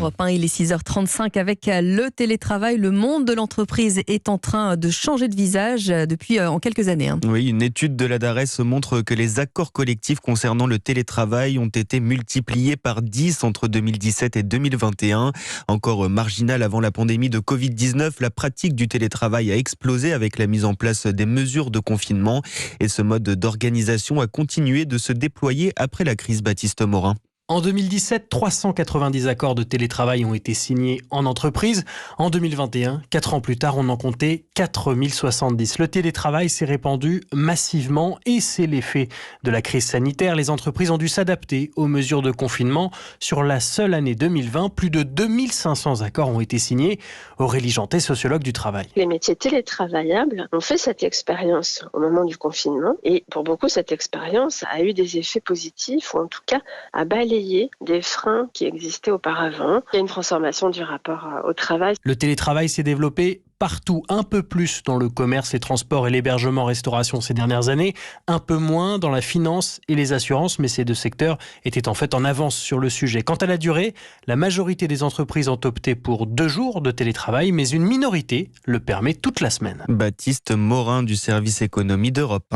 Europe 1, il est 6h35 avec le télétravail. Le monde de l'entreprise est en train de changer de visage depuis en quelques années. Oui, une étude de la DARES montre que les accords collectifs concernant le télétravail ont été multipliés par 10 entre 2017 et 2021. Encore marginal avant la pandémie de Covid-19, la pratique du télétravail a explosé avec la mise en place des mesures de confinement. Et ce mode d'organisation a continué de se déployer après la crise. Baptiste Morin. En 2017, 390 accords de télétravail ont été signés en entreprise. En 2021, 4 ans plus tard, on en comptait 4070. Le télétravail s'est répandu massivement et c'est l'effet de la crise sanitaire. Les entreprises ont dû s'adapter aux mesures de confinement. Sur la seule année 2020, plus de 2500 accords ont été signés. Aurélie Jantet, sociologue du travail. Les métiers télétravaillables ont fait cette expérience au moment du confinement et pour beaucoup, cette expérience a eu des effets positifs ou en tout cas a balayé des freins qui existaient auparavant. Il y a une transformation du rapport au travail. Le télétravail s'est développé partout, un peu plus dans le commerce, les transports et l'hébergement, restauration ces dernières années, un peu moins dans la finance et les assurances, mais ces deux secteurs étaient en fait en avance sur le sujet. Quant à la durée, la majorité des entreprises ont opté pour 2 jours de télétravail, mais une minorité le permet toute la semaine. Baptiste Morin du service économie d'Europe.